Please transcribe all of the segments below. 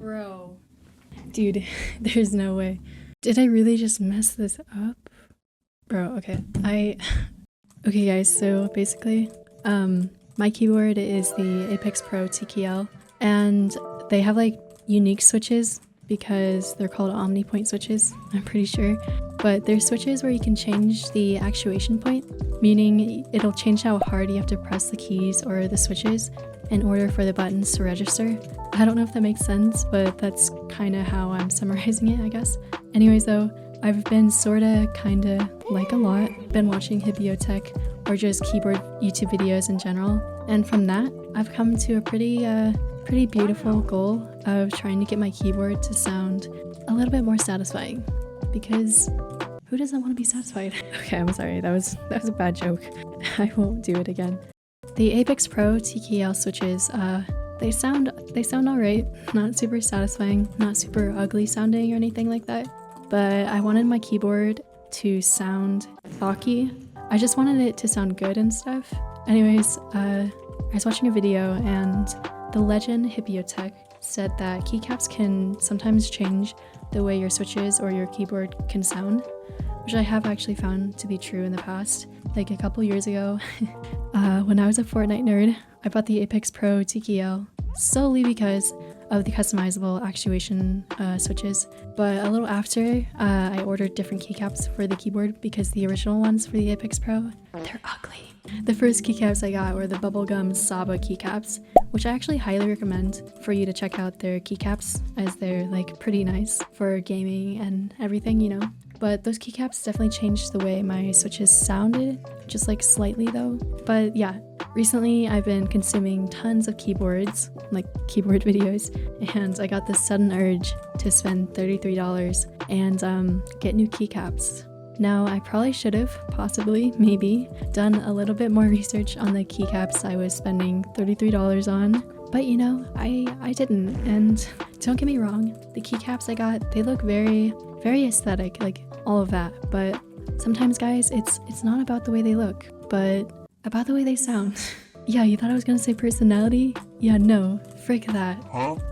Bro. Dude, there's no way. Did I really just mess this up? Bro, okay. Okay guys, so basically, my keyboard is the Apex Pro TKL, and they have like unique switches because they're called omni-point switches, I'm pretty sure. But they're switches where you can change the actuation point, meaning it'll change how hard you have to press the keys or the switches in order for the buttons to register. I don't know if that makes sense, but that's kind of how I'm summarizing it, I guess. Anyways though, I've been sorta, kinda, like a lot, been watching Hypixel or just keyboard YouTube videos in general, and from that, I've come to a pretty beautiful goal of trying to get my keyboard to sound a little bit more satisfying, because who doesn't want to be satisfied? Okay, I'm sorry, that was a bad joke. I won't do it again. The Apex Pro TKL switches, they sound alright, not super satisfying, not super ugly sounding or anything like that, but I wanted my keyboard to sound thocky. I just wanted it to sound good and stuff. Anyways, I was watching a video and the legend Hypixel said that keycaps can sometimes change the way your switches or your keyboard can sound, which I have actually found to be true in the past. Like a couple years ago, when I was a Fortnite nerd, I bought the Apex Pro TKL solely because of the customizable actuation switches, but a little after, I ordered different keycaps for the keyboard because the original ones for the Apex Pro, they're ugly. The first keycaps I got were the bubblegum Saba keycaps, which I actually highly recommend for you to check out their keycaps, as they're like pretty nice for gaming and everything, you know. But those keycaps definitely changed the way my switches sounded, just like slightly though. But yeah, recently I've been consuming tons of keyboards, like keyboard videos, and I got this sudden urge to spend $33 and get new keycaps. Now, I probably should have, possibly, maybe, done a little bit more research on the keycaps I was spending $33 on, but you know, I didn't, and don't get me wrong, the keycaps I got, they look very aesthetic, like all of that, but sometimes guys, it's not about the way they look, but about the way they sound. Yeah, you thought I was gonna say personality? Yeah, no, frick that.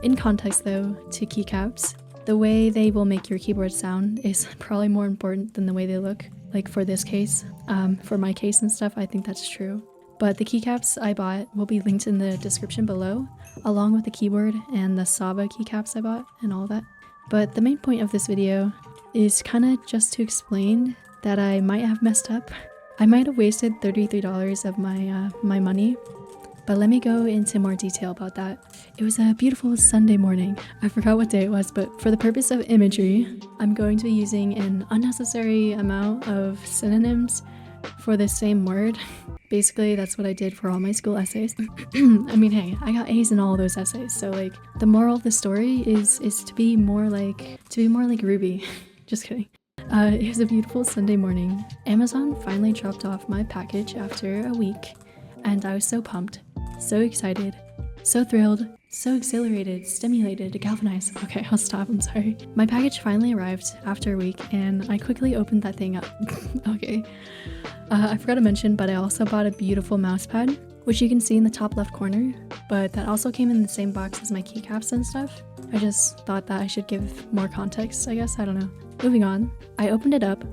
In context though, to keycaps, the way they will make your keyboard sound is probably more important than the way they look. Like for this case, for my case and stuff, I think that's true. But the keycaps I bought will be linked in the description below, along with the keyboard and the Saba keycaps I bought and all that. But the main point of this video is kind of just to explain that I might have messed up. I might have wasted $33 of my money, but let me go into more detail about that. It was a beautiful Sunday morning. I forgot what day it was, but for the purpose of imagery, I'm going to be using an unnecessary amount of synonyms for the same word. Basically, that's what I did for all my school essays. I mean, hey, I got A's in all of those essays, so like the moral of the story is to be more like Ruby. Just kidding. It was a beautiful Sunday morning. Amazon finally dropped off my package after a week, and I was so pumped, so excited, so thrilled, so exhilarated, stimulated, galvanized. Okay, I'll stop, I'm sorry. My package finally arrived after a week, and I quickly opened that thing up. Okay. I forgot to mention, but I also bought a beautiful mouse pad, which you can see in the top left corner, but that also came in the same box as my keycaps and stuff. I just thought that I should give more context, I guess, I don't know. Moving on, I opened it up,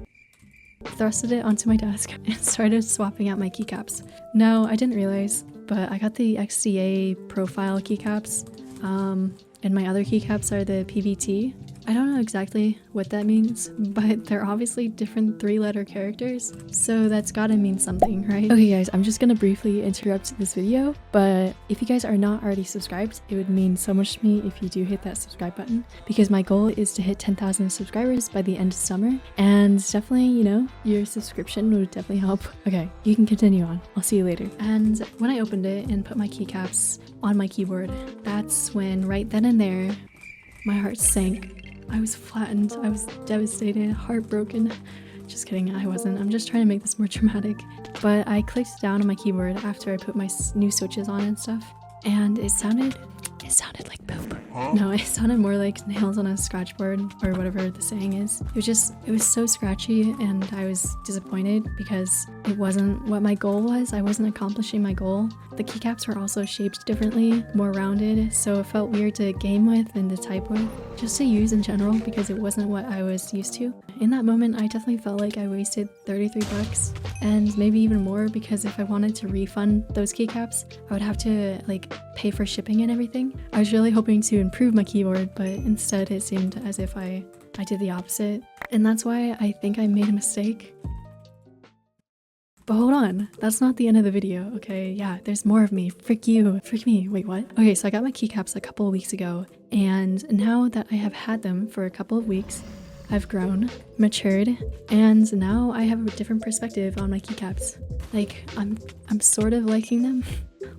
thrusted it onto my desk, and started swapping out my keycaps. Now, I didn't realize, but I got the XDA profile keycaps, and my other keycaps are the PVT. I don't know exactly what that means, but they're obviously different 3-letter characters, so that's gotta mean something, right? Okay guys, I'm just gonna briefly interrupt this video, but if you guys are not already subscribed, it would mean so much to me if you do hit that subscribe button, because my goal is to hit 10,000 subscribers by the end of summer, and definitely, you know, your subscription would definitely help. Okay, you can continue on. I'll see you later. And when I opened it and put my keycaps on my keyboard, that's when, right then and there, my heart sank. I was flattened, I was devastated, heartbroken. Just kidding, I wasn't. I'm just trying to make this more dramatic. But I clicked down on my keyboard after I put my new switches on and stuff, and it sounded like poop. No, it sounded more like nails on a scratchboard or whatever the saying is. It was so scratchy and I was disappointed because it wasn't what my goal was. I wasn't accomplishing my goal. The keycaps were also shaped differently, more rounded, so it felt weird to game with and to type with, just to use in general because it wasn't what I was used to. In that moment, I definitely felt like I wasted 33 bucks and maybe even more because if I wanted to refund those keycaps, I would have to like pay for shipping and everything. I was really hoping to improve my keyboard, but instead it seemed as if I did the opposite. And that's why I think I made a mistake. But hold on, that's not the end of the video, okay? Yeah, there's more of me. Frick you. Frick me. Wait, what? Okay, so I got my keycaps a couple of weeks ago, and now that I have had them for a couple of weeks, I've grown, matured, and now I have a different perspective on my keycaps. Like, I'm sort of liking them.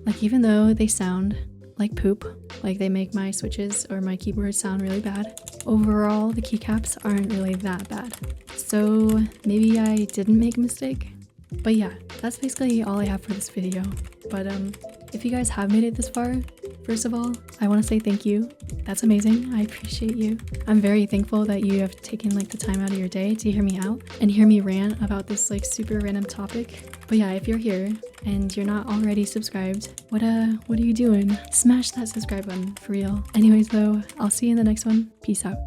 Like, even though they sound like poop, like they make my switches or my keyboard sound really bad, overall, the keycaps aren't really that bad. So maybe I didn't make a mistake. But yeah, that's basically all I have for this video. But if you guys have made it this far, first of all, I want to say thank you. That's amazing. I appreciate you. I'm very thankful that you have taken like the time out of your day to hear me out and hear me rant about this like super random topic. But yeah, if you're here and you're not already subscribed, what are you doing? Smash that subscribe button for real. Anyways though, I'll see you in the next one. Peace out.